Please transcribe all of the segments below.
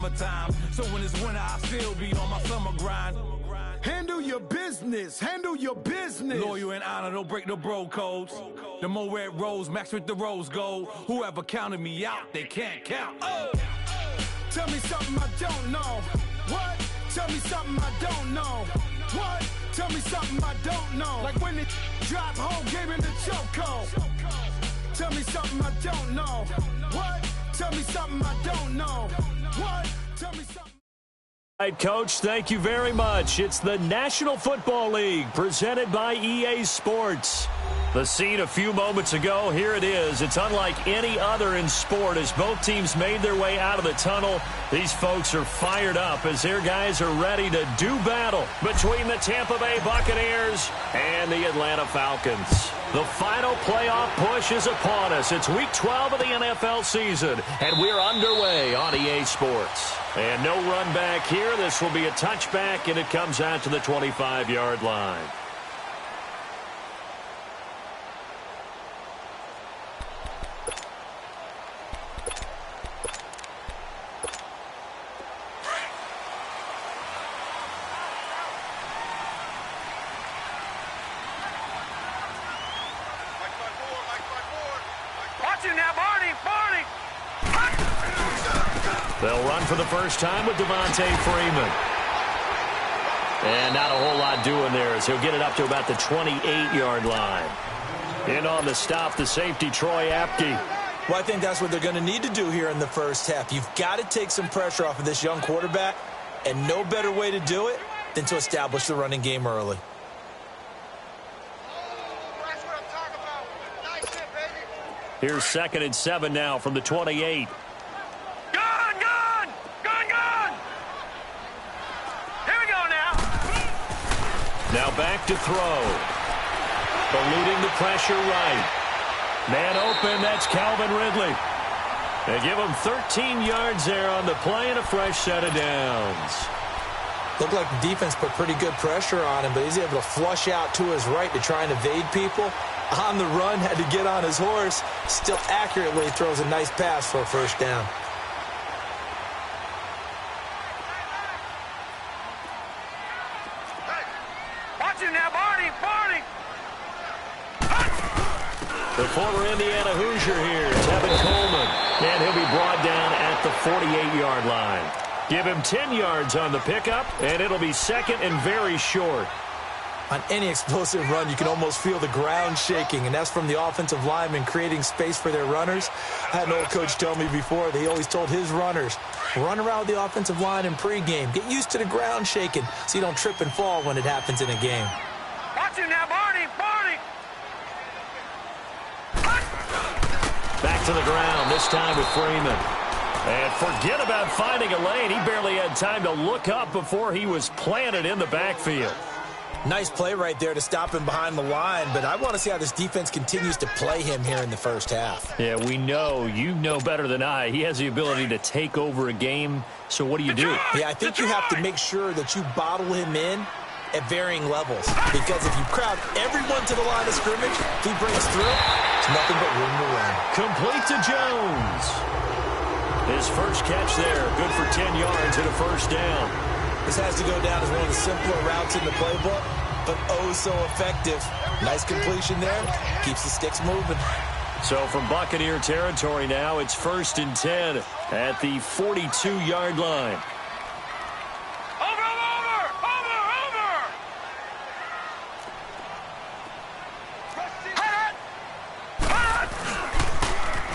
summertime. So when it's winter, I still be on my summer grind. Handle your business. Handle your business. Loyal and honor, don't break the bro codes. The more red rose, max with the rose gold. Whoever counted me out, they can't count. Oh. Tell me something I don't know. What? Tell me something I don't know. What? Tell me something I don't know. Like when it drop home, game in the chokehold. Tell me something I don't know. What? Tell me something I don't know. What? Tell me something. All right, Coach, thank you very much. It's the National Football League presented by EA Sports. The scene a few moments ago, here it is. It's unlike any other in sport as both teams made their way out of the tunnel. These folks are fired up as their guys are ready to do battle between the Tampa Bay Buccaneers and the Atlanta Falcons. The final playoff push is upon us. It's Week 12 of the NFL season, and we're underway on EA Sports. And no run back here. This will be a touchback, and it comes out to the 25-yard line. They'll run for the first time with Devontae Freeman. And not a whole lot doing there as he'll get it up to about the 28-yard line. In on the stop, the safety, Troy Apke. Well, I think that's what they're going to need to do here in the first half. You've got to take some pressure off of this young quarterback, and no better way to do it than to establish the running game early. Here's 2nd and 7 now from the 28. Now back to throw. Eluding the pressure right. Man open, that's Calvin Ridley. They give him 13 yards there on the play and a fresh set of downs. Looked like the defense put pretty good pressure on him, but he's able to flush out to his right to try and evade people. On the run, had to get on his horse. Still accurately throws a nice pass for a first down. The former Indiana Hoosier here, Tevin Coleman. And he'll be brought down at the 48-yard line. Give him 10 yards on the pickup, and it'll be 2nd and very short. On any explosive run, you can almost feel the ground shaking, and that's from the offensive linemen creating space for their runners. I had an old coach tell me before that he always told his runners, run around with the offensive line in pregame. Get used to the ground shaking so you don't trip and fall when it happens in a game. Watch him now, Barney! Back to the ground, this time with Freeman. And forget about finding a lane. He barely had time to look up before he was planted in the backfield. Nice play right there to stop him behind the line, but I want to see how this defense continues to play him here in the first half. Yeah, we know. You know better than I. He has the ability to take over a game, so what do you do? Yeah, I think you have to make sure that you bottle him in at varying levels, because if you crowd everyone to the line of scrimmage, if he breaks through, it's nothing but room to run. Complete to Jones. His first catch there, good for 10 yards and a first down. This has to go down as one of the simpler routes in the playbook, but oh so effective. Nice completion there, keeps the sticks moving. So from Buccaneer territory now, it's 1st and 10 at the 42-yard line.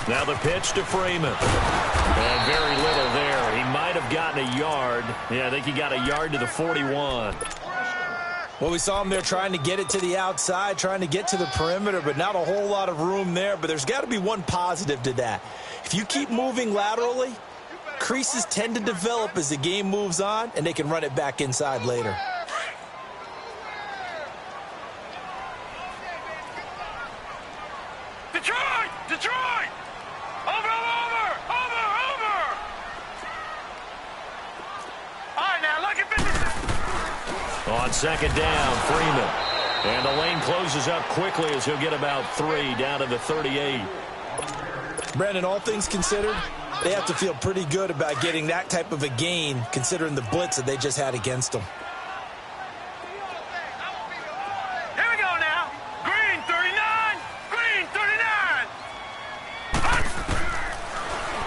Now the pitch to Freeman. And very little there. He might have gotten a yard. Yeah, I think he got a yard to the 41. Well, we saw him there trying to get it to the outside, trying to get to the perimeter, but not a whole lot of room there. But there's got to be one positive to that. If you keep moving laterally, creases tend to develop as the game moves on, and they can run it back inside later. Detroit! Over! All right, now look at On 2nd down, Freeman. And the lane closes up quickly as he'll get about 3 down to the 38. Brandon, all things considered, They have to feel pretty good about getting that type of a gain, considering the blitz that they just had against them. Here we go now. Green 39. Green 39.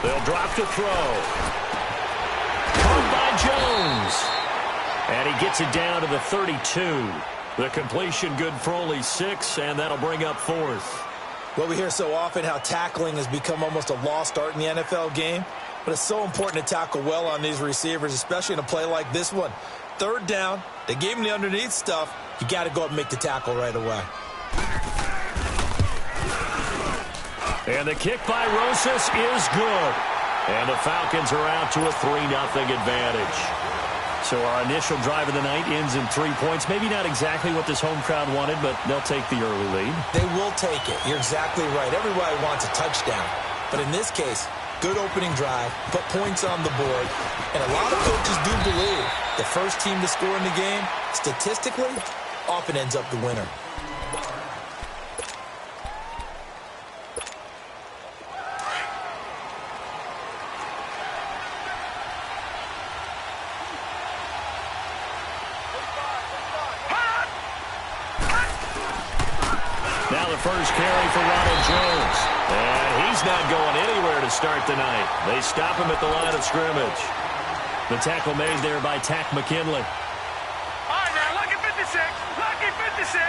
They'll drop to throw. Caught by Jones. And he gets it down to the 32. The completion good for only 6, and that'll bring up 4th. Well, we hear so often how tackling has become almost a lost art in the NFL game, but it's so important to tackle well on these receivers, especially in a play like this one. 3rd down, they gave him the underneath stuff. You got to go up and make the tackle right away. And the kick by Rosas is good. And the Falcons are out to a 3-0 advantage. So our initial drive of the night ends in 3 points. Maybe not exactly what this home crowd wanted, but they'll take the early lead. They will take it. You're exactly right. Everybody wants a touchdown. But in this case, good opening drive, put points on the board. And a lot of coaches do believe the first team to score in the game, statistically, often ends up the winner. First carry for Ronald Jones. And he's not going anywhere to start the night. They stop him at the line of scrimmage. The tackle made there by Tack McKinley. All right, now, lucky 56. Lucky 56.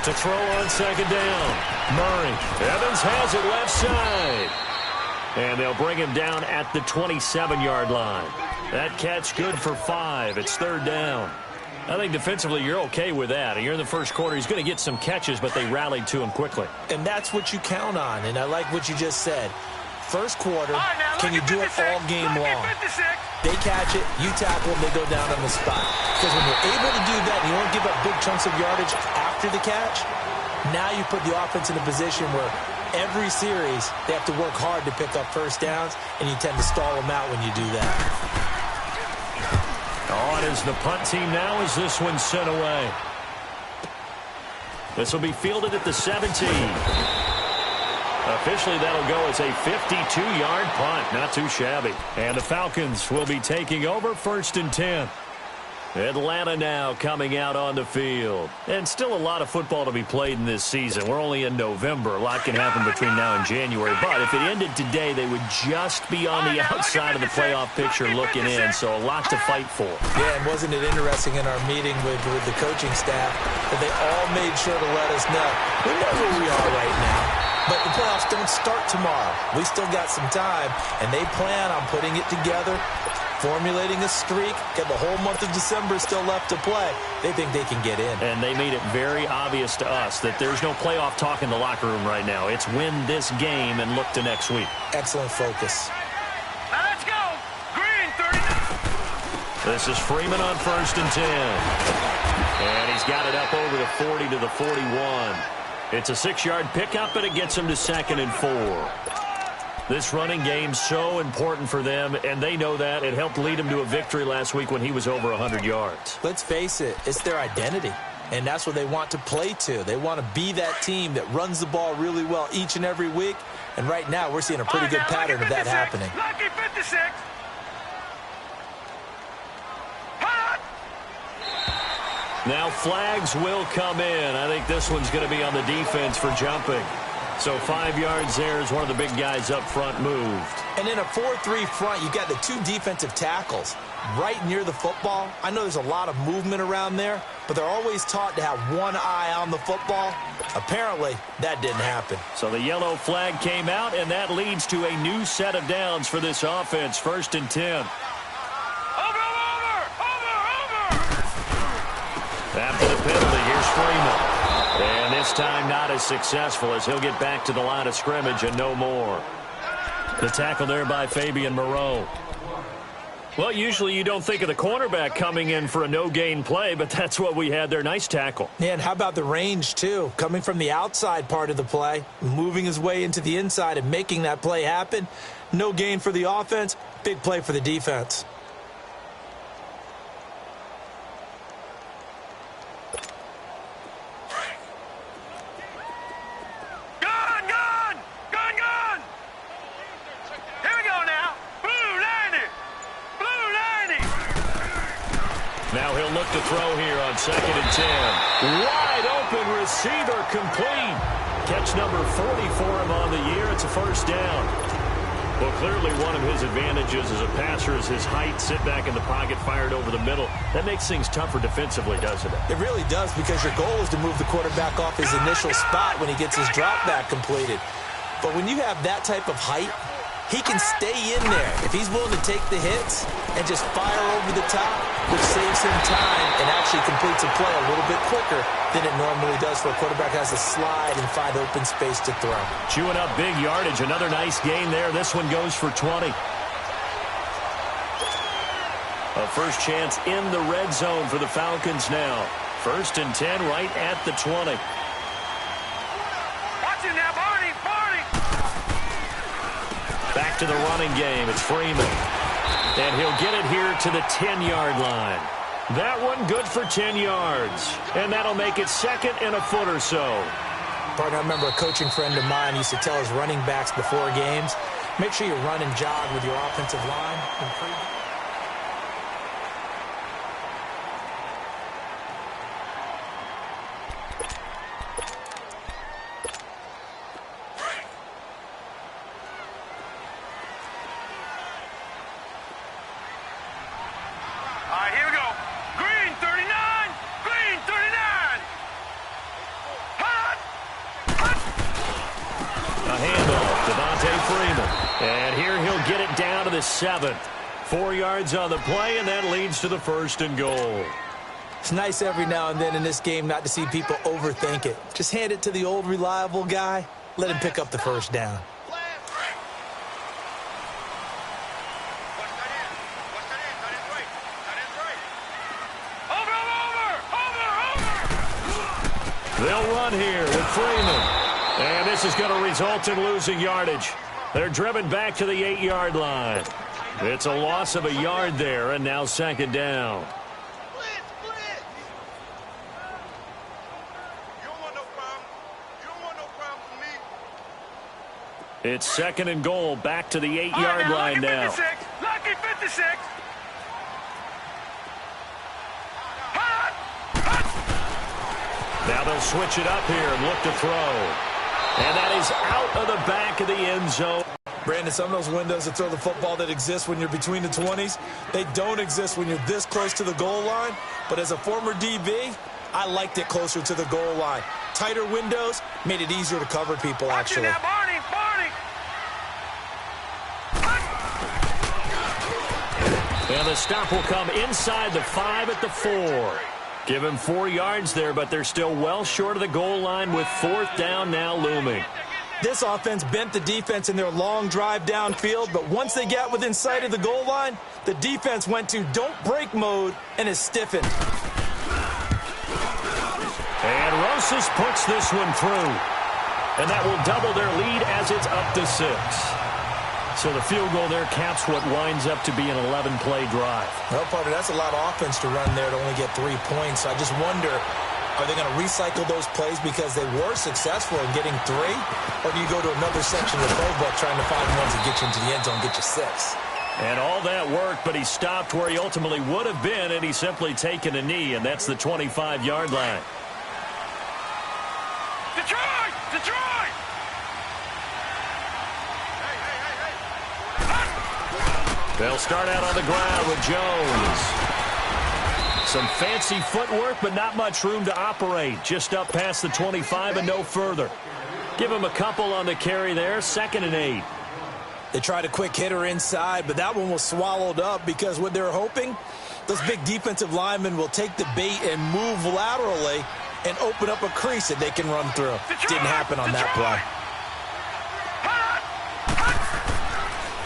To throw on 2nd down. Murray. Evans has it left side. And they'll bring him down at the 27-yard line. That catch good for 5. It's 3rd down. I think defensively you're okay with that. You're in the first quarter. He's going to get some catches, but they rallied to him quickly. And that's what you count on, and I like what you just said. First quarter, can you do it all game long? They catch it, you tackle them, they go down on the spot. Because when you're able to do that and you don't give up big chunks of yardage after the catch, now you put the offense in a position where every series they have to work hard to pick up first downs, and you tend to stall them out when you do that. On is the punt team now as this one's sent away. This will be fielded at the 17. Officially, that'll go as a 52-yard punt. Not too shabby. And the Falcons will be taking over 1st and 10. Atlanta now coming out on the field. And still a lot of football to be played in this season. We're only in November. A lot can happen between now and January. But if it ended today, they would just be on the outside of the playoff picture looking in. So a lot to fight for. Yeah, and wasn't it interesting in our meeting with the coaching staff that they all made sure to let us know, we know where we are right now. But the playoffs don't start tomorrow. We still got some time, and they plan on putting it together, formulating a streak, got the whole month of December still left to play. They think they can get in. And they made it very obvious to us that there's no playoff talk in the locker room right now. It's win this game and look to next week. Excellent focus. Now let's go. Green 39. This is Freeman on 1st and 10. And he's got it up over the 40 to the 41. It's a 6-yard pickup, and it gets him to 2nd and 4. This running game's so important for them, and they know that. It helped lead him to a victory last week when he was over 100 yards. Let's face it, it's their identity, and that's what they want to play to. They want to be that team that runs the ball really well each and every week, and right now we're seeing a pretty good pattern of that happening. Lucky 56. Now flags will come in. I think this one's going to be on the defense for jumping. So 5 yards there as one of the big guys up front moved. And in a 4-3 front, you got the 2 defensive tackles right near the football. I know there's a lot of movement around there, but they're always taught to have one eye on the football. Apparently, that didn't happen. So the yellow flag came out, and that leads to a new set of downs for this offense. 1st and 10. After the penalty, here's Freeman. And this time not as successful as he'll get back to the line of scrimmage and no more. The tackle there by Fabian Moreau. Well, usually you don't think of the cornerback coming in for a no-gain play, but that's what we had there. Nice tackle. Yeah, and how about the range, too? Coming from the outside part of the play, moving his way into the inside and making that play happen. No gain for the offense, big play for the defense. to throw here on 2nd and 10. Wide open receiver complete. Catch number 40 for him on the year. It's a first down. Well, clearly one of his advantages as a passer is his height. Sit back in the pocket, fired over the middle. That makes things tougher defensively, doesn't it? It really does, because your goal is to move the quarterback off his initial spot when he gets his drop back completed. But when you have that type of height, he can stay in there if he's willing to take the hits and just fire over the top, which saves him time and actually completes a play a little bit quicker than it normally does for a quarterback who has to slide and find open space to throw. Chewing up big yardage. Another nice gain there. This one goes for 20. A first chance in the red zone for the Falcons now. 1st and 10 right at the 20. Watch it now, Barney! Back to the running game. It's Freeman. And he'll get it here to the 10-yard line. That one good for 10 yards. And that'll make it 2nd and a foot or so. Partner, I remember a coaching friend of mine used to tell his running backs before games, make sure you run and jog with your offensive line. And here he'll get it down to the 7. 4 yards on the play, and that leads to the 1st and goal. It's nice every now and then in this game not to see people overthink it. Just hand it to the old reliable guy. Let him pick up the first down. They'll run here with Freeman. And this is going to result in losing yardage. They're driven back to the 8-yard line. It's a loss of a yard there, and now 2nd down. It's 2nd and goal, back to the 8-yard line now. Lucky 56. Now they'll switch it up here and look to throw. And that is out of the back of the end zone. Brandon, some of those windows to throw the football that exist when you're between the 20s, they don't exist when you're this close to the goal line. But as a former DB, I liked it closer to the goal line. Tighter windows made it easier to cover people, actually. And the stop will come inside the 5 at the 4. Give him 4 yards there, but they're still well short of the goal line with 4th down now looming. This offense bent the defense in their long drive downfield, but once they got within sight of the goal line, the defense went to don't break mode and is stiffened. And Rosas puts this one through. And that will double their lead as it's up to 6. So the field goal there caps what winds up to be an 11-play drive. Well, partner, that's a lot of offense to run there to only get 3 points. I just wonder, are they going to recycle those plays because they were successful in getting 3? Or do you go to another section of the playbook trying to find ones that get you into the end zone and get you 6? And all that worked, but he stopped where he ultimately would have been, and he's simply taken a knee, and that's the 25-yard line. Detroit! Detroit! They'll start out on the ground with Jones. Some fancy footwork, but not much room to operate. Just up past the 25 and no further. Give him a couple on the carry there. 2nd and 8. They tried a quick hitter inside, but that one was swallowed up because what they're hoping, those big defensive linemen will take the bait and move laterally and open up a crease that they can run through. Didn't happen on that play.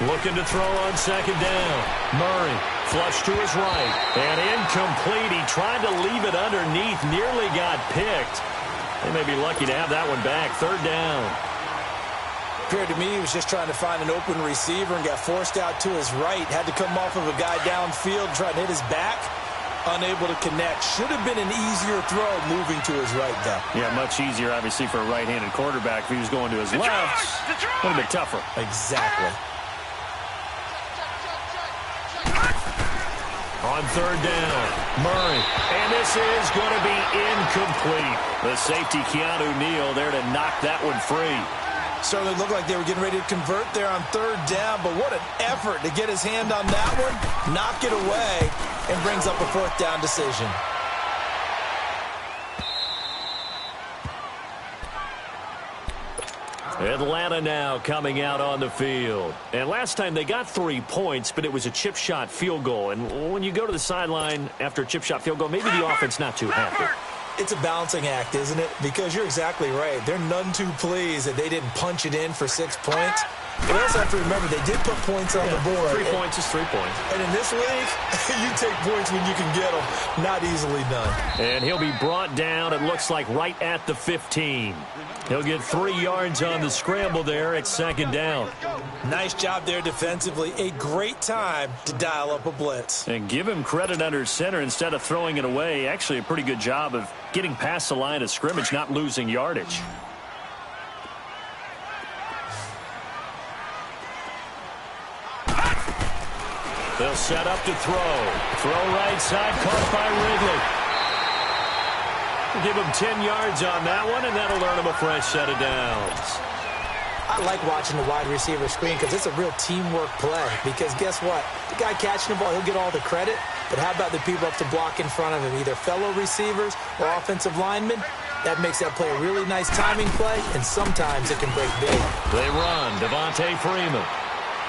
Looking to throw on 2nd down. Murray, flush to his right. And incomplete. He tried to leave it underneath. Nearly got picked. They may be lucky to have that one back. 3rd down. Appeared to me he was just trying to find an open receiver and got forced out to his right. Had to come off of a guy downfield, trying to hit his back. Unable to connect. Should have been an easier throw moving to his right, though. Yeah, much easier, obviously, for a right-handed quarterback. If he was going to his left, a little bit tougher. Exactly. On third down, Murray. And this is going to be incomplete. The safety, Keanu Neal, there to knock that one free. Certainly looked like they were getting ready to convert there on third down, but what an effort to get his hand on that one, knock it away, and brings up a fourth down decision. Atlanta now coming out on the field. And last time they got 3 points, but it was a chip shot field goal. And when you go to the sideline after a chip shot field goal, maybe the offense not too happy. It's a balancing act, isn't it? Because you're exactly right. They're none too pleased that they didn't punch it in for 6 points. But also have to remember they did put points on the board. 3 points is 3 points. And in this league, you take points when you can get them. Not easily done. And he'll be brought down, it looks like, right at the 15. He'll get 3 yards on the scramble there at second down. Nice job there defensively. A great time to dial up a blitz. And give him credit under center instead of throwing it away. Actually, a pretty good job of getting past the line of scrimmage, not losing yardage. They'll set up to throw. Throw right side, caught by Ridley. Give him 10 yards on that one, and that'll earn him a fresh set of downs. I like watching the wide receiver screen because it's a real teamwork play. Because guess what? The guy catching the ball, he'll get all the credit. But how about the people up to block in front of him, either fellow receivers or offensive linemen? That makes that play a really nice timing play, and sometimes it can break big. They run, Devontae Freeman.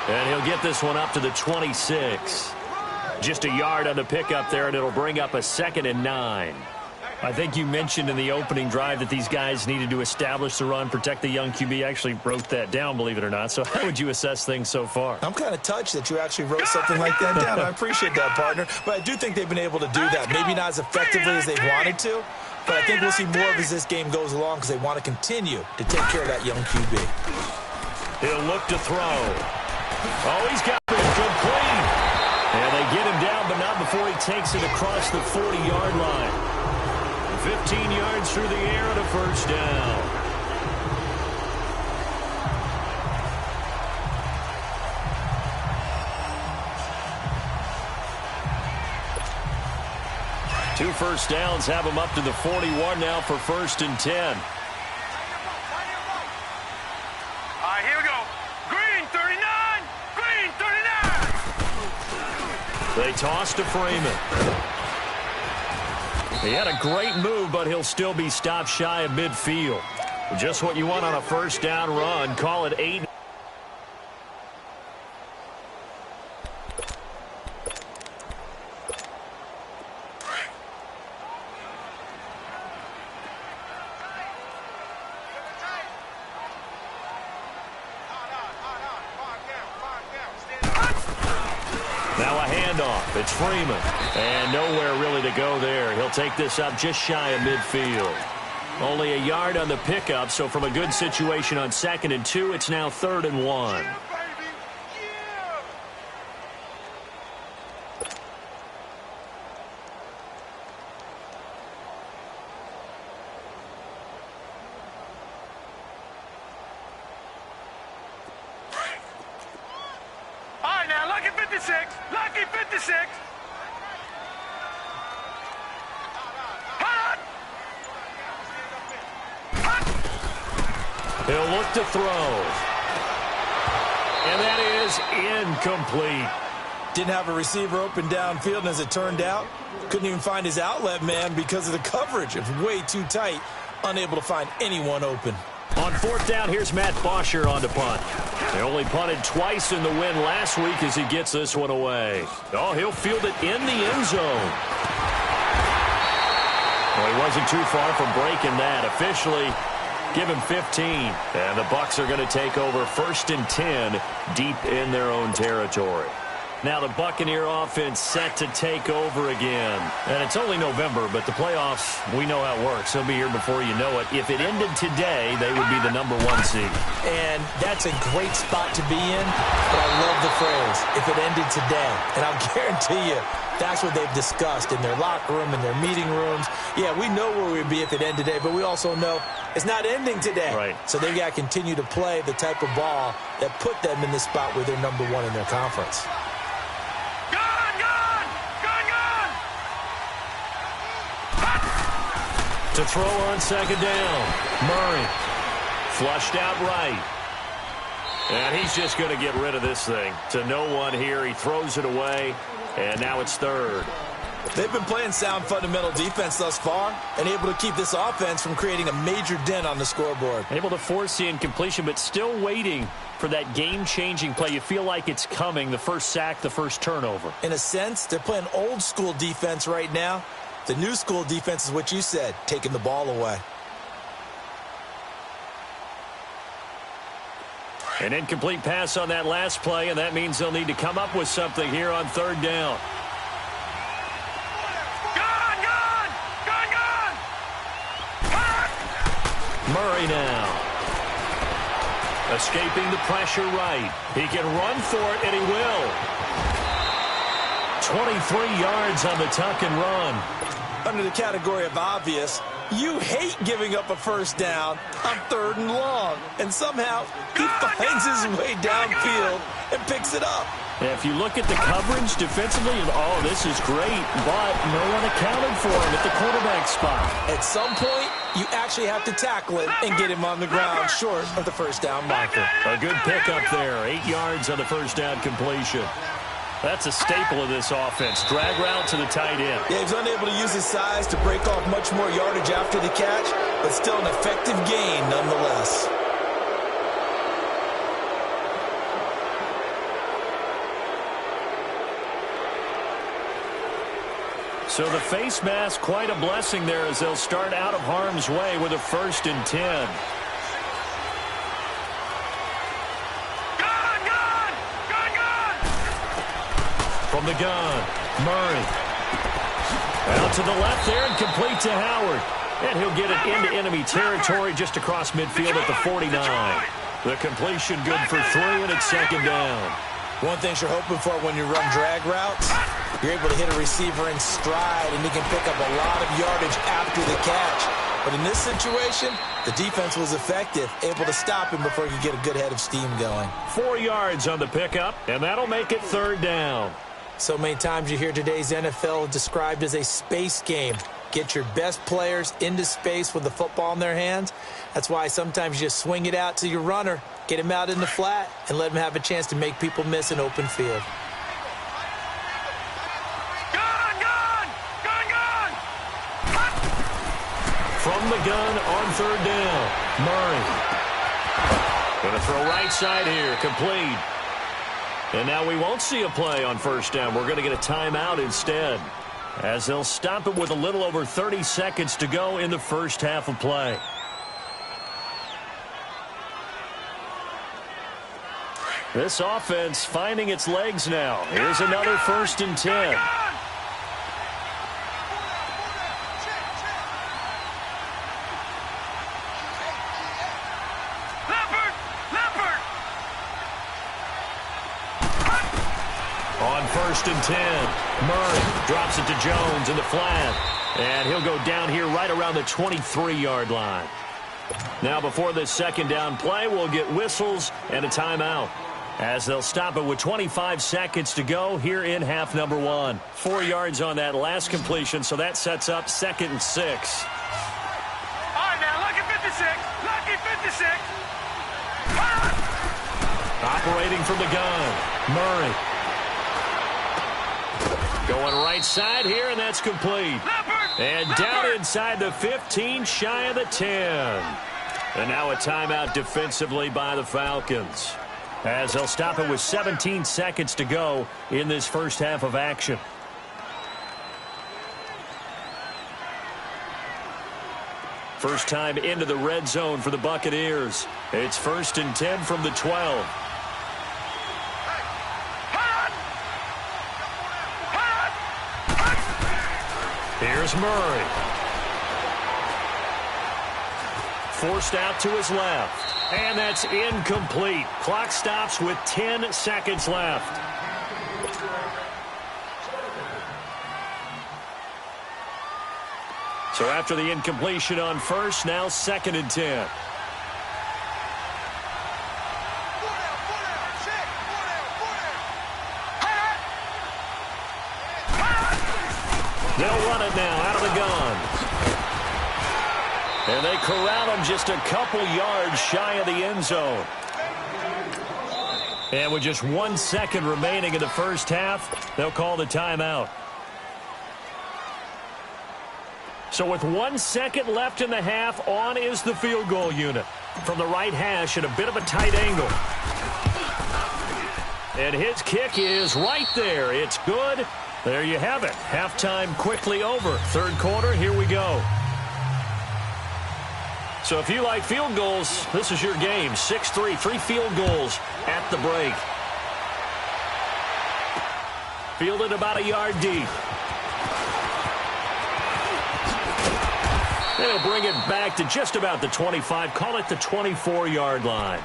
And he'll get this one up to the 26. Just a yard on the pickup there, and it'll bring up a 2nd and 9. I think you mentioned in the opening drive that these guys needed to establish the run, protect the young QB. I actually wrote that down, believe it or not. So how would you assess things so far? I'm kind of touched that you actually wrote something like that down. I appreciate that, partner. But I do think they've been able to do that. Maybe not as effectively as they wanted to, but I think we'll see more of as this game goes along because they want to continue to take care of that young QB. He'll look to throw. Oh, he's got it complete. And they get him down, but not before he takes it across the 40-yard line. 15 yards through the air and a first down. Two first downs have him up to the 41 now for 1st and 10. All right, here we go. Green, 39. Green, 39. They toss to Freeman. He had a great move, but he'll still be stopped shy of midfield. Just what you want on a first down run. Call it 8. Now a handoff. It's Freeman. And nowhere really to go there. He'll take this up just shy of midfield. Only a yard on the pickup, so from a good situation on 2nd and 2, it's now 3rd and 1. All right, now, lucky 56. Lucky 56. He'll look to throw. And that is incomplete. Didn't have a receiver open downfield, and as it turned out, couldn't even find his outlet man because of the coverage. It was way too tight, unable to find anyone open. On 4th down, here's Matt Bosher on to punt. They only punted twice in the win last week as he gets this one away. Oh, he'll field it in the end zone. Well, he wasn't too far from breaking that. Officially, give him 15. And the Bucs are going to take over 1st and 10 deep in their own territory. Now the Buccaneer offense set to take over again. And it's only November, but the playoffs, we know how it works. They'll be here before you know it. If it ended today, they would be the #1 seed. And that's a great spot to be in, but I love the phrase, if it ended today. And I'll guarantee you, that's what they've discussed in their locker room, in their meeting rooms. Yeah, we know where we'd be if it ended today, but we also know it's not ending today. Right. So they've got to continue to play the type of ball that put them in the spot where they're #1 in their conference. Gun, gun! Gun, To throw on second down. Murray. Flushed out right. And he's just going to get rid of this thing. To no one here. He throws it away. And now it's third. They've been playing sound fundamental defense thus far and able to keep this offense from creating a major dent on the scoreboard. Able to force the incompletion, but still waiting for that game-changing play. You feel like it's coming, the first sack, the first turnover. In a sense, they're playing old-school defense right now. The new-school defense is what you said, taking the ball away. An incomplete pass on that last play, and that means they'll need to come up with something here on third down. Murray now. Escaping the pressure right. He can run for it, and he will. 23 yards on the tuck and run. Under the category of obvious, you hate giving up a first down on third and long. And somehow, he finds his way downfield and picks it up. If you look at the coverage defensively, oh, this is great, but no one accounted for him at the quarterback spot. At some point, you actually have to tackle him and get him on the ground short of the first down marker. A good pickup there, 8 yards on the first down completion. That's a staple of this offense. Drag route to the tight end. Yeah, he's unable to use his size to break off much more yardage after the catch, but still an effective gain nonetheless. So the face mask, quite a blessing there as they'll start out of harm's way with a 1st and 10. From the gun, Murray. Out to the left there and complete to Howard. And he'll get it into enemy territory just across midfield at the 49. The completion good for 3, and it's second down. One thing you're hoping for when you run drag routes, you're able to hit a receiver in stride, and he can pick up a lot of yardage after the catch. But in this situation, the defense was effective, able to stop him before he could get a good head of steam going. 4 yards on the pickup, and that'll make it third down. So many times you hear today's NFL described as a space game. Get your best players into space with the football in their hands. That's why sometimes you just swing it out to your runner, get him out in the flat, and let him have a chance to make people miss an open field. From the gun on third down, Murray. Going to throw right side here, complete. And now we won't see a play on first down. We're going to get a timeout instead, as they'll stop it with a little over 30 seconds to go in the first half of play. This offense finding its legs now. Here's another 1st and 10. On 1st and 10, Murray drops it to Jones in the flat. And he'll go down here right around the 23-yard line. Now before this second down play, we'll get whistles and a timeout, as they'll stop it with 25 seconds to go here in half number 1. 4 yards on that last completion, so that sets up 2nd and 6. All right, now, lucky 56. Lucky 56. Operating from the gun, Murray. Going right side here, and that's complete. And down inside the 15, shy of the 10. And now a timeout defensively by the Falcons, as they'll stop it with 17 seconds to go in this first half of action. First time into the red zone for the Buccaneers. It's 1st and 10 from the 12. Here's Murray. Forced out to his left. And that's incomplete. Clock stops with 10 seconds left. So after the incompletion on first, now 2nd and 10. They'll run it now out of the gun. And they corral him just a couple yards shy of the end zone. And with just 1 second remaining in the first half, they'll call the timeout. So with 1 second left in the half, on is the field goal unit. From the right hash at a bit of a tight angle. And his kick is right there. It's good. There you have it. Halftime quickly over. Third quarter, here we go. So if you like field goals, this is your game. 6-3, 3 field goals at the break. Fielded about a yard deep. They'll bring it back to just about the 25. Call it the 24-yard line.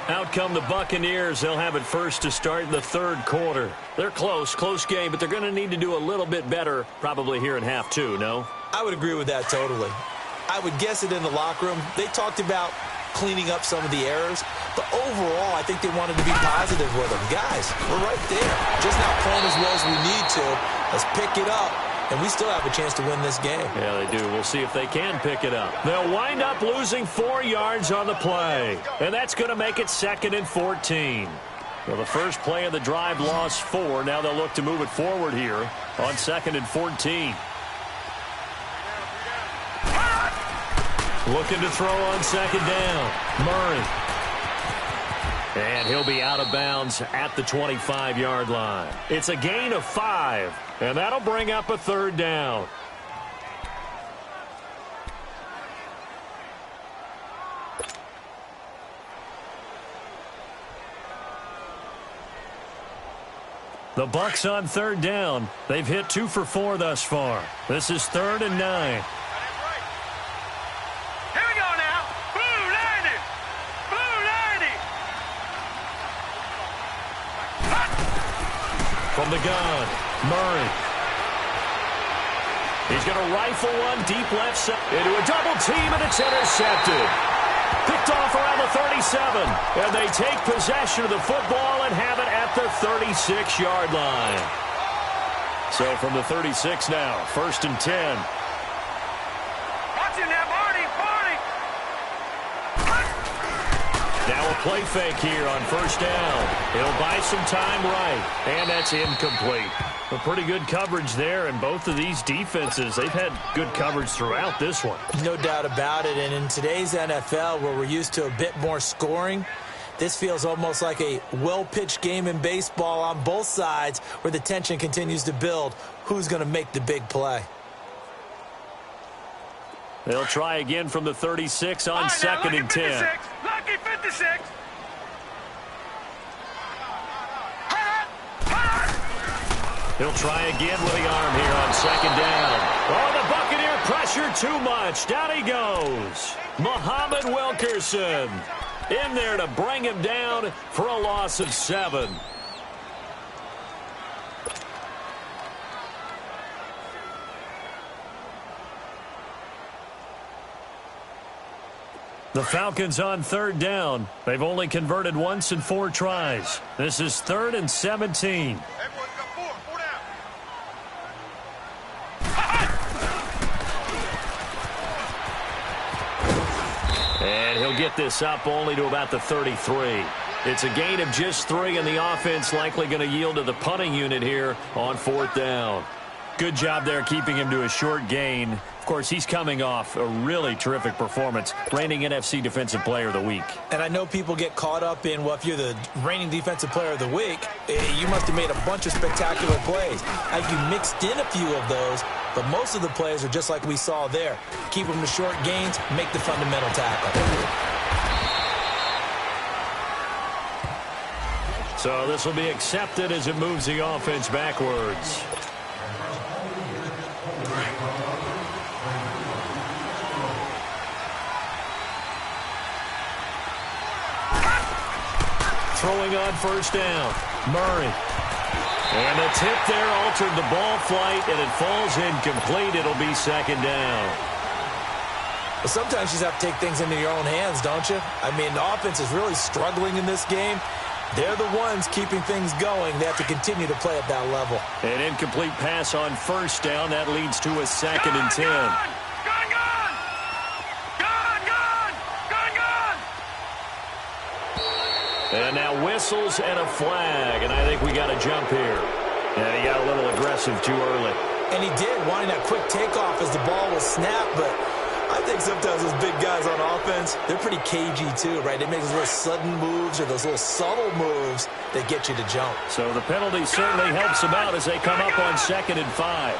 Out come the Buccaneers. They'll have it first to start in the third quarter. They're close game, but they're going to need to do a little bit better probably here in half two, no? I would agree with that totally. I would guess it in the locker room. They talked about cleaning up some of the errors, but overall, I think they wanted to be positive with them. Guys, we're right there. Just not playing as well as we need to. Let's pick it up, and we still have a chance to win this game. Yeah, they do. We'll see if they can pick it up. They'll wind up losing 4 yards on the play, and that's going to make it 2nd and 14. Well, the first play of the drive lost 4. Now they'll look to move it forward here on 2nd and 14. Looking to throw on 2nd down. Murray. And he'll be out of bounds at the 25-yard line. It's a gain of 5, and that'll bring up a 3rd down. The Bucs on 3rd down. They've hit 2 for 4 thus far. This is 3rd and 9. From the gun, Murray. He's going to rifle one deep left side into a double team, and it's intercepted. Picked off around the 37, and they take possession of the football and have it at the 36-yard line. So from the 36 now, 1st and 10. Watch him now, Barney. Now a play fake here on 1st down. He'll buy some time right, and that's incomplete. A pretty good coverage there, and both of these defenses, they've had good coverage throughout this one. No doubt about it, and in today's NFL, where we're used to a bit more scoring, this feels almost like a well-pitched game in baseball on both sides where the tension continues to build. Who's going to make the big play? They'll try again from the 36 on 2nd and 10. Lucky 56. He'll try again with the arm here on 2nd down. Oh, the Buccaneer pressure too much. Down he goes. Muhammad Wilkerson in there to bring him down for a loss of 7. The Falcons on 3rd down. They've only converted once in 4 tries. This is 3rd and 17. And he'll get this up only to about the 33. It's a gain of just 3, and the offense likely going to yield to the punting unit here on 4th down. Good job there keeping him to a short gain. Of course, he's coming off a really terrific performance, reigning NFC Defensive Player of the Week. And I know people get caught up in, well, if you're the reigning Defensive Player of the Week, you must have made a bunch of spectacular plays. You mixed in a few of those, but most of the plays are just like we saw there. Keep them to short gains, make the fundamental tackle. So this will be accepted as it moves the offense backwards. Throwing on 1st down, Murray. And the tip there altered the ball flight, and it falls incomplete. It'll be 2nd down. Well, sometimes you just have to take things into your own hands, don't you? I mean, the offense is really struggling in this game. They're the ones keeping things going. They have to continue to play at that level. An incomplete pass on 1st down. That leads to a 2nd and 10. Gun! And now whistles and a flag, and I think we got a jump here. And he got a little aggressive too early. And he did, wanting that quick takeoff as the ball was snapped, but I think sometimes those big guys on offense, they're pretty cagey too, right? They make those little sudden moves or those little subtle moves that get you to jump. So the penalty certainly helps them out as they come up on 2nd and 5.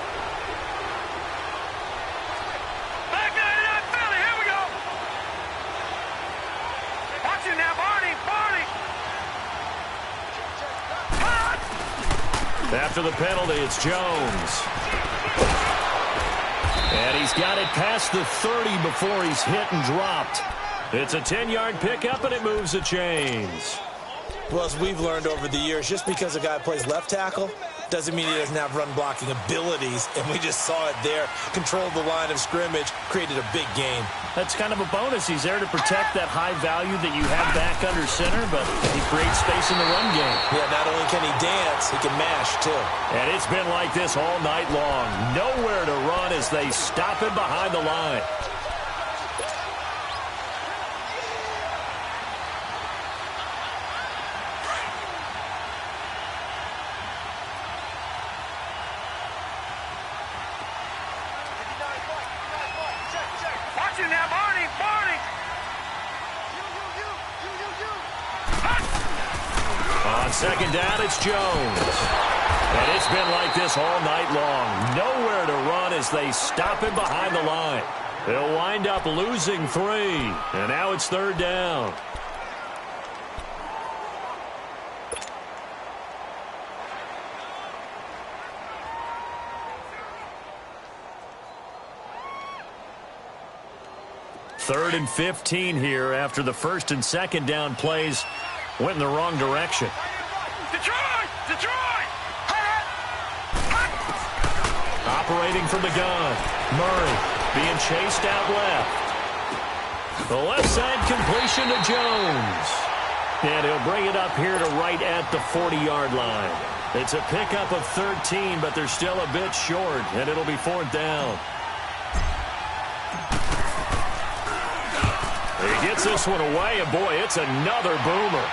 After the penalty, it's Jones. And he's got it past the 30 before he's hit and dropped. It's a 10-yard pickup, and it moves the chains. Well, as we've learned over the years, just because a guy plays left tackle doesn't mean he doesn't have run-blocking abilities, and we just saw it there. Controlled the line of scrimmage, created a big gain. That's kind of a bonus. He's there to protect that high value that you have back under center, but he creates space in the run game. Yeah, not only can he dance, he can mash, too. And it's been like this all night long. Nowhere to run as they stop him behind the line. On 2nd down, it's Jones. And it's been like this all night long. Nowhere to run as they stop him behind the line. They'll wind up losing 3. And now it's 3rd down. Third and 15 here after the 1st and 2nd down plays went in the wrong direction. Detroit! Detroit! Operating from the gun. Murray being chased out left. The left side completion to Jones. And he'll bring it up here to right at the 40-yard line. It's a pickup of 13, but they're still a bit short, and it'll be 4th down. He gets this one away, and boy, it's another boomer.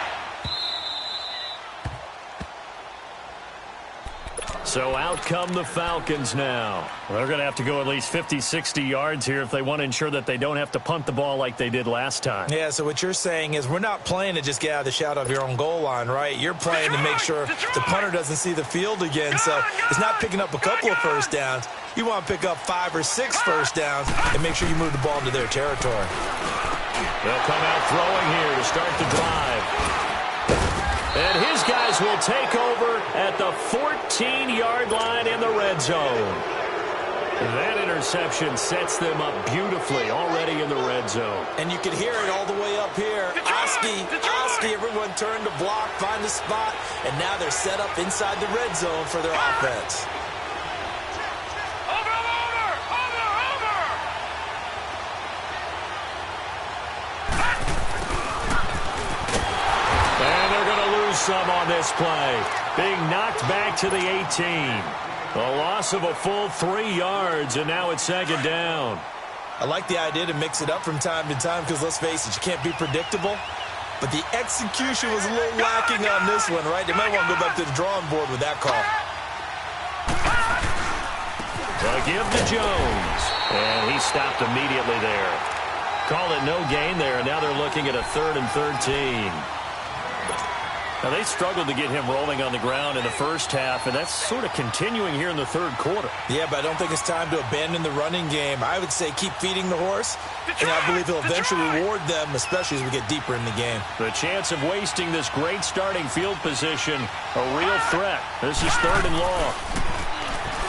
So out come the Falcons now. They're going to have to go at least 50, 60 yards here if they want to ensure that they don't have to punt the ball like they did last time. Yeah, so what you're saying is we're not playing to just get out of the shadow of your own goal line, right? You're playing to make sure the punter doesn't see the field again. So it's not picking up a couple of first downs. You want to pick up 5 or 6 first downs and make sure you move the ball into their territory. They'll come out throwing here to start the drive. And his guys will take over at the 14-yard line in the red zone. That interception sets them up beautifully already in the red zone. And you can hear it all the way up here. Oski, everyone turned to block, find a spot, and now they're set up inside the red zone for their offense. Some on this play. Being knocked back to the 18. A loss of a full 3 yards, and now it's 2nd down. I like the idea to mix it up from time to time because, let's face it, you can't be predictable. But the execution was a little lacking on this one, right? They might want to go back to the drawing board with that call. They'll give to Jones. And he stopped immediately there. Call it no gain there, and now they're looking at a 3rd and 13. Now, they struggled to get him rolling on the ground in the first half, and that's sort of continuing here in the 3rd quarter. Yeah, but I don't think it's time to abandon the running game. I would say keep feeding the horse, and I believe he'll eventually reward them, especially as we get deeper in the game. The chance of wasting this great starting field position, a real threat. This is 3rd and long.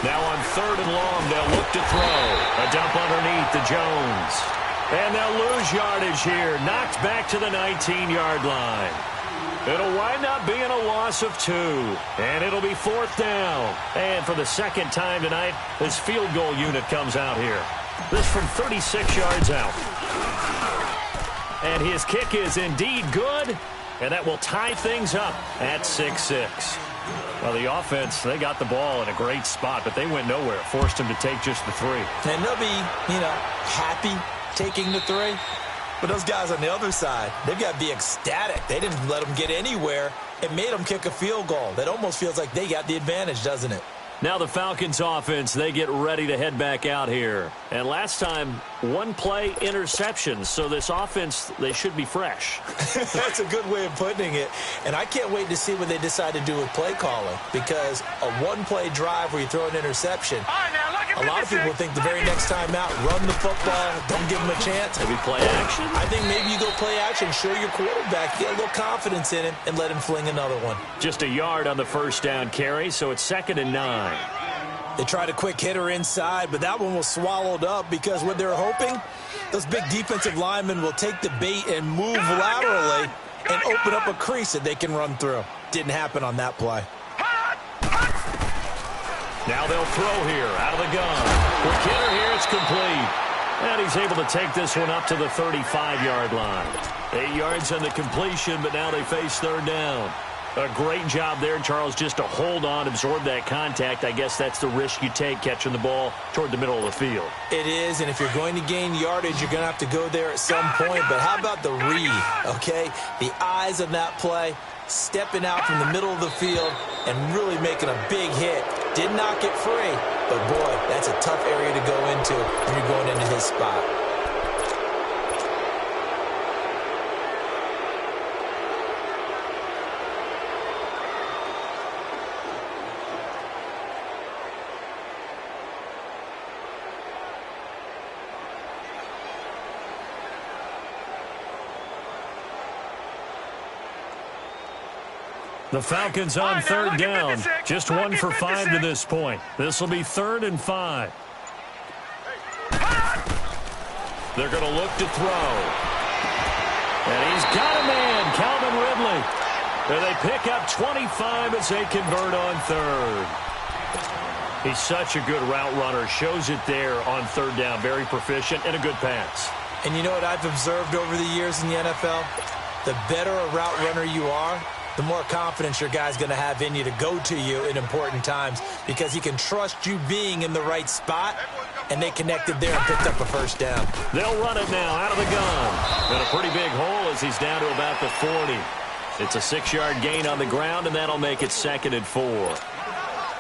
Now on 3rd and long, they'll look to throw. A dump underneath to Jones. And they'll lose yardage here, knocked back to the 19-yard line. It'll wind up being a loss of 2, and it'll be 4th down. And for the 2nd time tonight, this field goal unit comes out here. This from 36 yards out. And his kick is indeed good, and that will tie things up at 6-6. Well, the offense, they got the ball in a great spot, but they went nowhere. Forced him to take just the 3. And they'll be, happy taking the 3. But those guys on the other side, they've got to be ecstatic. They didn't let them get anywhere. It made them kick a field goal. That almost feels like they got the advantage, doesn't it? Now the Falcons offense, they get ready to head back out here. And last time, one-play interception. So this offense, they should be fresh. That's a good way of putting it. And I can't wait to see what they decide to do with play calling. Because a one-play drive where you throw an interception, a lot of people think the very next time out, run the football, don't give them a chance. Maybe play action? I think maybe you go play action, show your quarterback, get a little confidence in him, and let him fling another one. Just a yard on the first down carry, so it's 2nd and 9. They tried a quick hitter inside, but that one was swallowed up because what they're hoping, those big defensive linemen will take the bait and move laterally and open up a crease that they can run through. Didn't happen on that play. Now they'll throw here out of the gun. Quick hitter here, it's complete. And he's able to take this one up to the 35-yard line. 8 yards on the completion, but now they face 3rd down. A great job there, Charles, just to hold on, absorb that contact. I guess that's the risk you take catching the ball toward the middle of the field. It is, and if you're going to gain yardage, you're going to have to go there at some point. But how about the read, okay? The eyes of that play, stepping out from the middle of the field and really making a big hit. Did not get free, but boy, that's a tough area to go into when you're going into his spot. The Falcons on 3rd down. Just 1 for 5 to this point. This will be 3rd and 5. They're going to look to throw. And he's got a man, Calvin Ridley. And they pick up 25 as they convert on 3rd. He's such a good route runner. Shows it there on 3rd down. Very proficient and a good pass. And you know what I've observed over the years in the NFL? The better a route runner you are, the more confidence your guy's going to have in you to go to you in important times because he can trust you being in the right spot, and they connected there and picked up a 1st down. They'll run it now out of the gun. And a pretty big hole as he's down to about the 40. It's a 6-yard gain on the ground, and that'll make it 2nd and 4.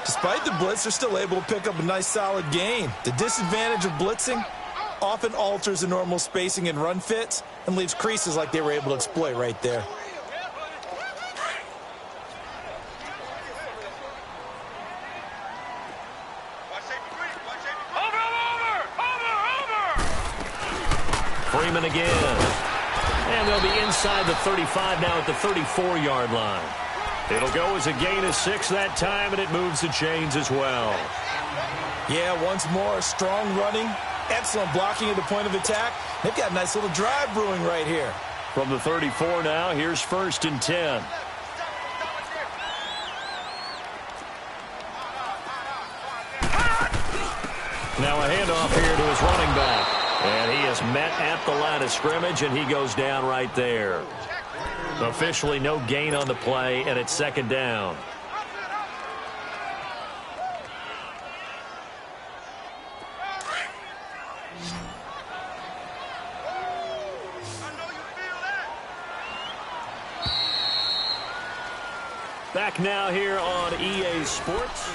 Despite the blitz, they're still able to pick up a nice solid gain. The disadvantage of blitzing often alters the normal spacing and run fits and leaves creases like they were able to exploit right there. Freeman again. And they'll be inside the 35 now at the 34-yard line. It'll go as a gain of 6 that time, and it moves the chains as well. Yeah, once more, strong running, excellent blocking at the point of attack. They've got a nice little drive brewing right here. From the 34 now, here's 1st and 10. Now a handoff here to his running back. And he is met at the line of scrimmage, and he goes down right there. Officially no gain on the play, and it's 2nd down. Back now here on EA Sports.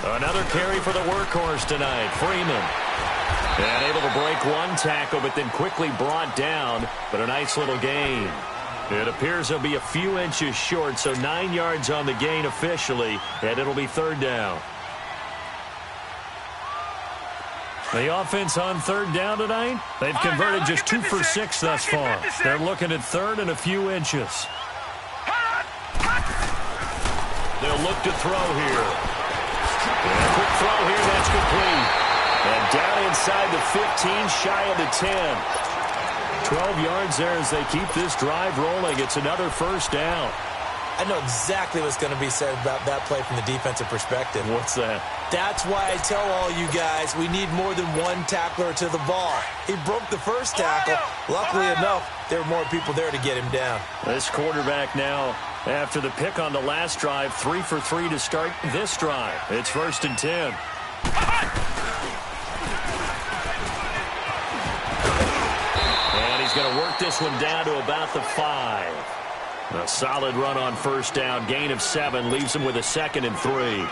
Another carry for the workhorse tonight, Freeman. And able to break one tackle, but then quickly brought down, but a nice little gain. It appears he'll be a few inches short, so 9 yards on the gain officially, and it'll be 3rd down. The offense on 3rd down tonight, they've converted just 2 for 6 thus far. They're looking at 3rd and a few inches. They'll look to throw here. And a quick throw here, that's complete. And down inside the 15, shy of the 10. 12 yards there as they keep this drive rolling. It's another 1st down. I know exactly what's going to be said about that play from the defensive perspective. What's that? That's why I tell all you guys we need more than one tackler to the ball. He broke the first tackle. Luckily enough, there were more people there to get him down. This quarterback now, after the pick on the last drive, 3 for 3 to start this drive. It's 1st and 10. And he's going to work this one down to about the 5. A solid run on 1st down. Gain of 7 leaves him with a 2nd and 3.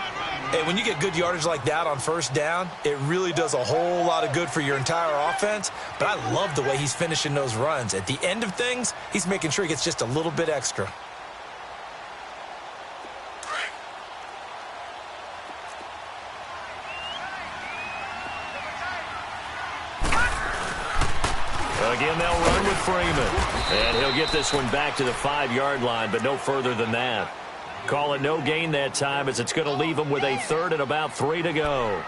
Hey, when you get good yardage like that on 1st down, it really does a whole lot of good for your entire offense. But I love the way he's finishing those runs. At the end of things, he's making sure he gets just a little bit extra. Again, they'll run with Freeman. And he'll get this one back to the 5-yard line, but no further than that. Call it no gain that time, as it's going to leave him with a 3rd and about 3 to go.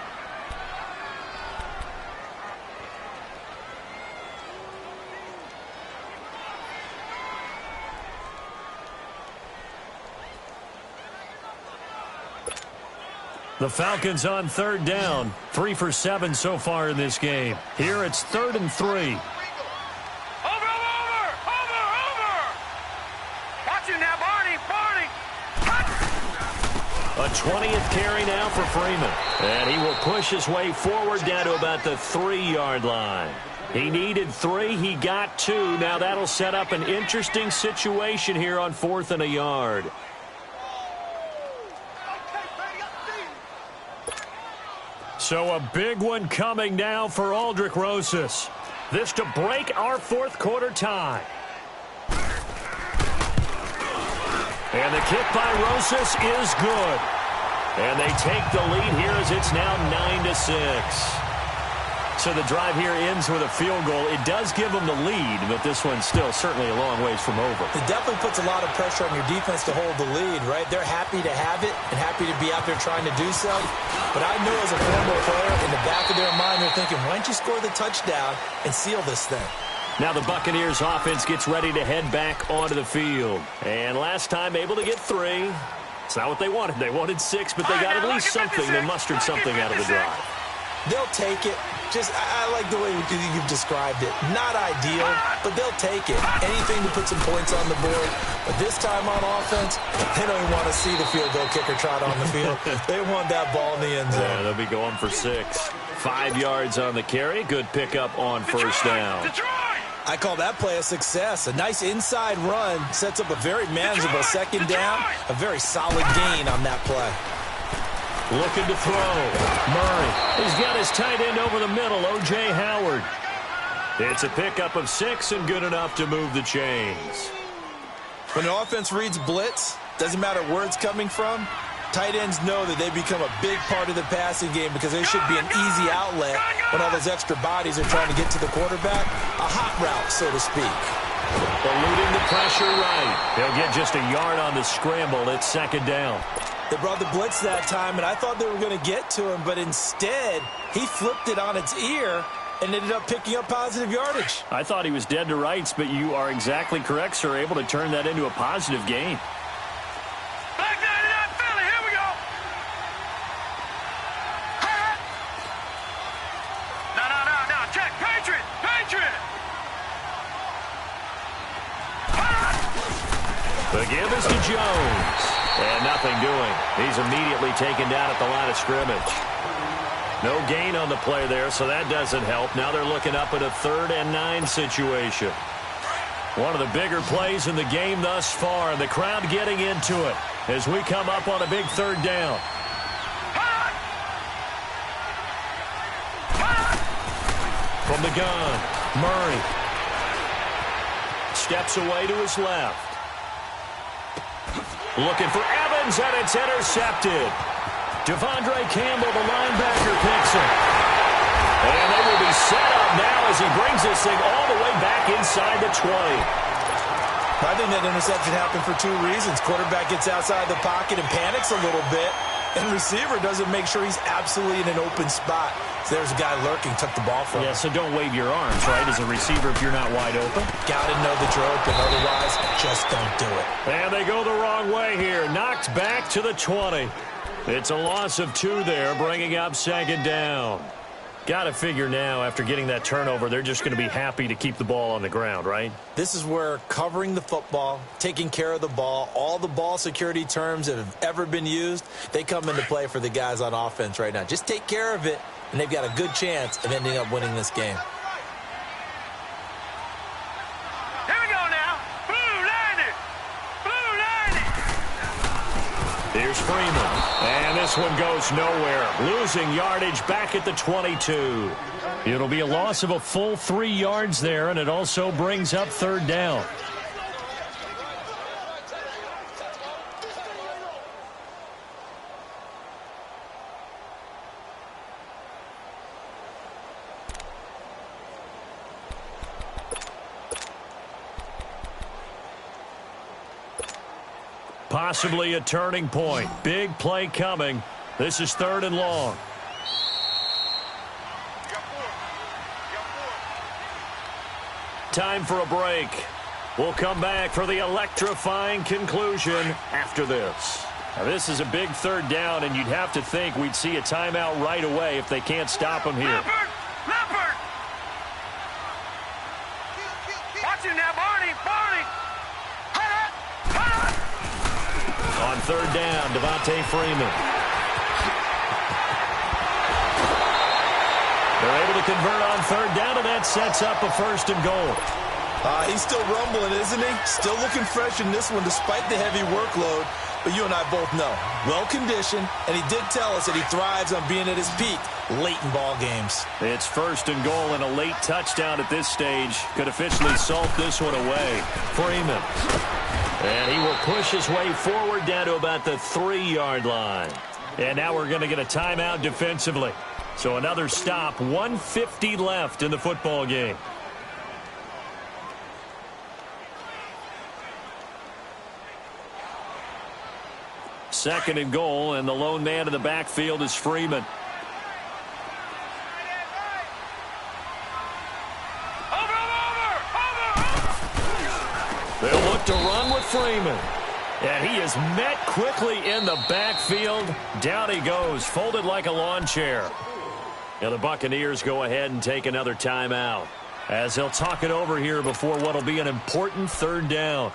The Falcons on 3rd down. 3 for 7 so far in this game. Here it's 3rd and 3. A 20th carry now for Freeman. And he will push his way forward down to about the 3-yard line. He needed 3. He got 2. Now that'll set up an interesting situation here on 4th and a yard. So a big one coming now for Aldrick Rosas. This to break our 4th quarter tie. And the kick by Rosas is good. And they take the lead here as it's now 9-6. So the drive here ends with a field goal. It does give them the lead, but this one's still certainly a long ways from over. It definitely puts a lot of pressure on your defense to hold the lead, right? They're happy to have it and happy to be out there trying to do so. But I know as a former player, in the back of their mind, they're thinking, why don't you score the touchdown and seal this thing? Now the Buccaneers offense gets ready to head back onto the field. And last time able to get 3. It's not what they wanted. They wanted 6, but they got at least something. They mustered something out of the drive. They'll take it. I like the way you've described it. Not ideal, but they'll take it. Anything to put some points on the board. But this time on offense, they don't even want to see the field goal kicker trot on the field. They want that ball in the end zone. Yeah, they'll be going for 6. 5 yards on the carry. Good pickup on 1st down. I call that play a success. A nice inside run sets up a very manageable 2nd down. A very solid gain on that play. Looking to throw. Murray. He's got his tight end over the middle, O.J. Howard. It's a pickup of 6 and good enough to move the chains. When an offense reads blitz, doesn't matter where it's coming from, tight ends know that they become a big part of the passing game because they should be an easy outlet when all those extra bodies are trying to get to the quarterback. A hot route, so to speak. Eluding the pressure right. He'll get just a yard on the scramble. It's 2nd down. They brought the blitz that time, and I thought they were going to get to him, but instead, he flipped it on its ear and ended up picking up positive yardage. I thought he was dead to rights, but you are exactly correct, sir. Able to turn that into a positive gain. Back 99 Philly, here we go. No, check. Patriot. The give is to Jones. And nothing doing. He's immediately taken down at the line of scrimmage. No gain on the play there, so that doesn't help. Now they're looking up at a 3rd and 9 situation. One of the bigger plays in the game thus far, and the crowd getting into it as we come up on a big 3rd down. From the gun, Murray steps away to his left. Looking for Evans, and it's intercepted. Devondre Campbell, the linebacker, picks it. And they will be set up now as he brings this thing all the way back inside the 20. I think that interception happened for 2 reasons. Quarterback gets outside the pocket and panics a little bit. And receiver doesn't make sure he's absolutely in an open spot. So there's a guy lurking, took the ball from him. Yeah, so don't wave your arms, right, as a receiver if you're not wide open. Got to know that you're open, otherwise just don't do it. And they go the wrong way here. Knocked back to the 20. It's a loss of 2 there, bringing up second down. Got to figure now, after getting that turnover, they're just going to be happy to keep the ball on the ground, right? This is where covering the football, taking care of the ball, all the ball security terms that have ever been used, they come into play for the guys on offense right now. Just take care of it, and they've got a good chance of ending up winning this game. Here we go now. Blue line it. Blue line it. Here's Freeman. And this one goes nowhere. Losing yardage back at the 22. It'll be a loss of a full 3 yards there, and it also brings up third down. Possibly a turning point. Big play coming. This is 3rd and long. Time for a break. We'll come back for the electrifying conclusion after this. Now, this is a big 3rd down, and you'd have to think we'd see a timeout right away if they can't stop him here. Leopard! Watch him now, Barney! On 3rd down, Devontae Freeman. They're able to convert on 3rd down, and that sets up a 1st and goal. He's still rumbling, isn't he? Still looking fresh in this one despite the heavy workload. But you and I both know, well-conditioned, and he did tell us that he thrives on being at his peak late in ball games. It's 1st and goal, and a late touchdown at this stage could officially salt this one away. Freeman. And he will push his way forward down to about the 3-yard line. And now we're going to get a timeout defensively. So another stop, 1:50 left in the football game. Second and goal, and the lone man in the backfield is Freeman. They'll look to run with Freeman. And he is met quickly in the backfield. Down he goes, folded like a lawn chair. Now the Buccaneers go ahead and take another timeout as they'll talk it over here before what will be an important 3rd down.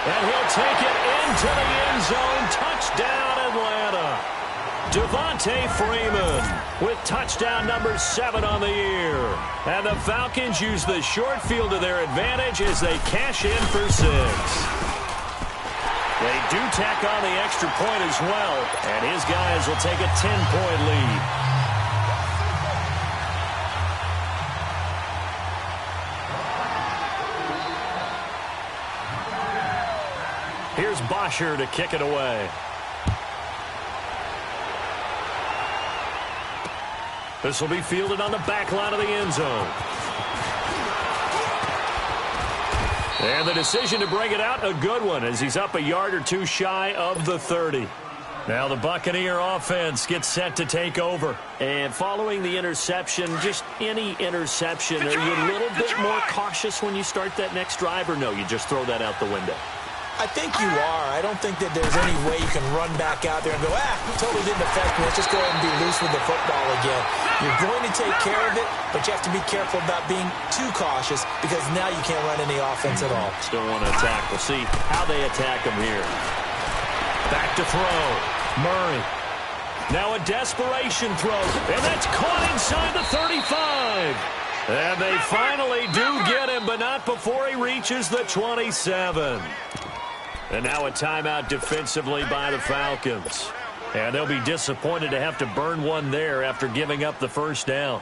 And he'll take it into the end zone. Touchdown, Atlanta. Devontae Freeman with touchdown number 7 on the year. And the Falcons use the short field to their advantage as they cash in for 6. They do tack on the extra point as well, and his guys will take a 10-point lead. Here's Bosher to kick it away. This will be fielded on the back line of the end zone. And the decision to bring it out, a good one, as he's up a yard or 2 shy of the 30. Now the Buccaneer offense gets set to take over. And following the interception, just any interception, are you a little bit more cautious when you start that next drive, or no, you just throw that out the window? I think you are. I don't think that there's any way you can run back out there and go, totally didn't affect me. Let's just go ahead and be loose with the football again. You're going to take care of it, but you have to be careful about being too cautious because now you can't run any offense at all. Still want to attack. We'll see how they attack him here. Back to throw. Murray. Now a desperation throw, and that's caught inside the 35. And they finally do get him, but not before he reaches the 27. And now a timeout defensively by the Falcons. And they'll be disappointed to have to burn one there after giving up the 1st down.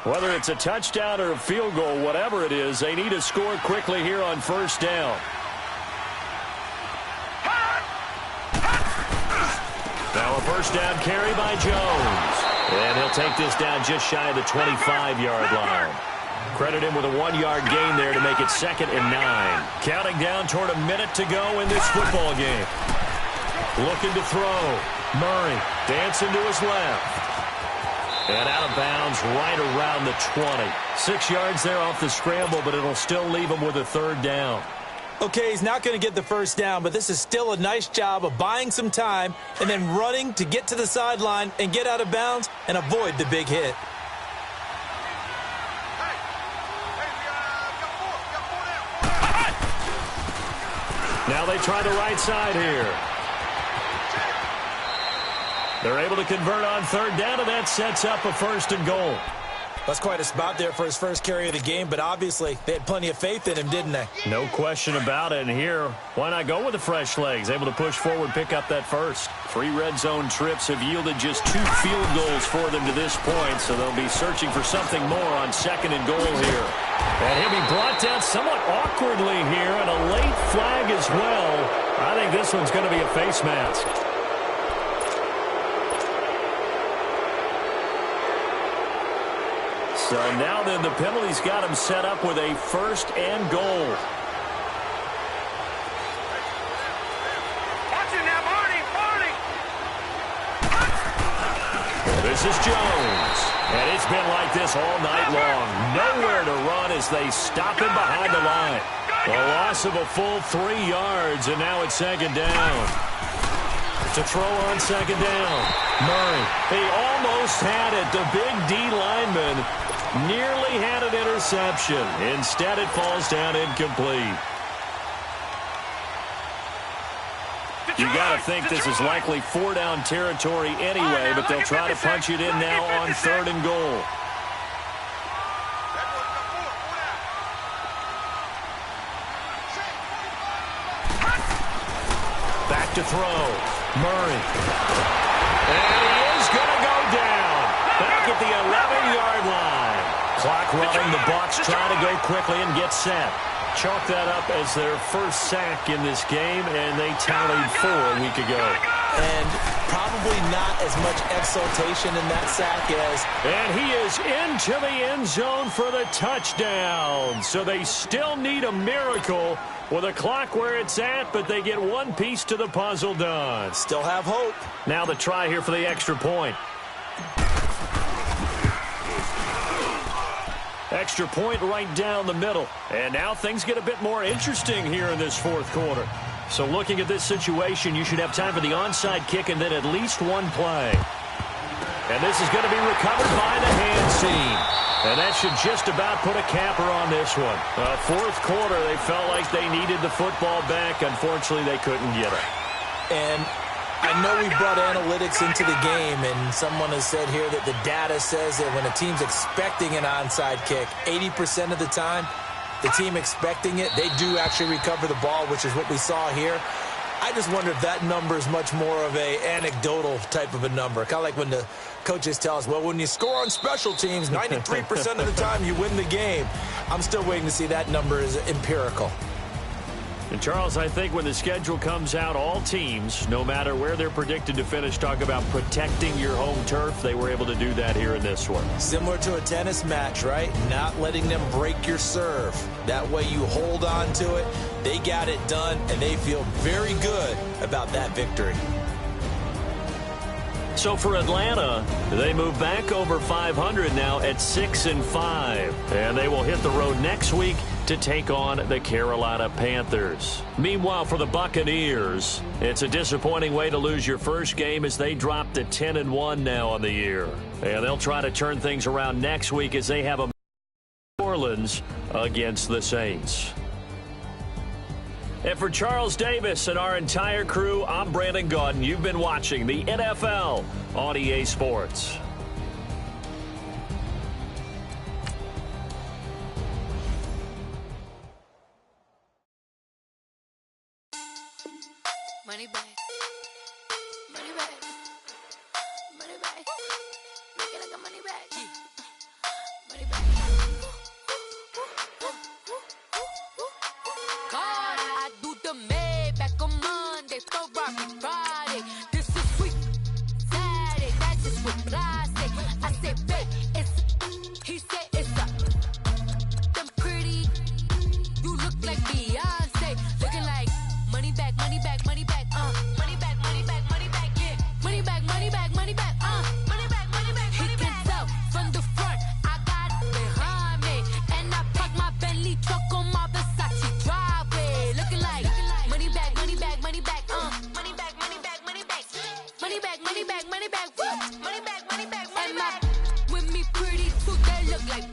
Whether it's a touchdown or a field goal, whatever it is, they need to score quickly here on 1st down. A first down carry by Jones. And he'll take this down just shy of the 25-yard line. Credit him with a 1-yard gain there to make it 2nd and 9. Counting down toward a minute to go in this football game. Looking to throw. Murray dancing to his left. And out of bounds right around the 20. 6 yards there off the scramble, but it'll still leave him with a 3rd down. Okay, he's not going to get the first down, but this is still a nice job of buying some time and then running to get to the sideline and get out of bounds and avoid the big hit. Now they try the right side here. They're able to convert on 3rd down, and that sets up a 1st and goal. That's quite a spot there for his first carry of the game, but obviously they had plenty of faith in him, didn't they? No question about it. And here, why not go with the fresh legs? Able to push forward, pick up that first. 3 red zone trips have yielded just 2 field goals for them to this point, so they'll be searching for something more on 2nd and goal here. And he'll be brought down somewhat awkwardly here, and a late flag as well. I think this one's going to be a face mask. So now then the penalty's got him set up with a 1st and goal. Watch it now, Barney! This is Jones. And it's been like this all night long. Nowhere to run as they stop him behind the line. A loss of a full 3 yards, and now it's 2nd down. To throw on 2nd down. Murray, he almost had it. The big D lineman nearly had an interception. Instead, it falls down incomplete. You got to think this is likely 4-down territory anyway, but they'll try to punch it in now on 3rd and goal. Back to throw. Murray. And he is going to go down. Back at the 11-yard line. Clock running. The Bucs trying to go quickly and get set. Chalk that up as their first sack in this game, and they tallied 4 a week ago. And probably not as much exultation in that sack as... And he is into the end zone for the touchdown. So they still need a miracle with a clock where it's at, but they get one piece to the puzzle done. Still have hope. Now the try here for the extra point. Extra point right down the middle. And now things get a bit more interesting here in this 4th quarter. So looking at this situation, you should have time for the onside kick and then at least one play. And this is going to be recovered by the hands team. And that should just about put a capper on this one. 4th quarter, they felt like they needed the football back. Unfortunately, they couldn't get it. And I know we brought analytics into the game, and someone has said here that the data says that when a team's expecting an onside kick, 80% of the time, the team expecting it, they do actually recover the ball, which is what we saw here. I just wonder if that number is much more of a anecdotal type of a number. Kind of like when the coaches tell us, well, when you score on special teams, 93% of the time you win the game. I'm still waiting to see that number is empirical. And, Charles, I think when the schedule comes out, all teams, no matter where they're predicted to finish, talk about protecting your home turf. They were able to do that here in this one. Similar to a tennis match, right? Not letting them break your serve. That way you hold on to it. They got it done, and they feel very good about that victory. So for Atlanta, they move back over 500 now at 6-5. And they will hit the road next week to take on the Carolina Panthers. Meanwhile, for the Buccaneers, it's a disappointing way to lose your first game as they drop to 10-1 now on the year. And they'll try to turn things around next week as they have a New Orleans against the Saints. And for Charles Davis and our entire crew, I'm Brandon Gaudin. You've been watching the NFL on EA Sports. Money back. Money back. Money back. Make it like a money back. Money back. God, I do the Maybach on Monday, Friday. This is sweet. frase. I said, bet it's, he said it's a, them pretty, you look like Beyonce, looking like money back, money back, money back, money back, money back, money back, yeah, money back, money back, money back, money back, money back, he can tell from the front, I got it behind me, and I park my Bentley truck on my Versace driveway, looking like money back, money back, money back, money back, money back, money back, money back, money back, money back, money back, money back, money back, with me pretty too, they look like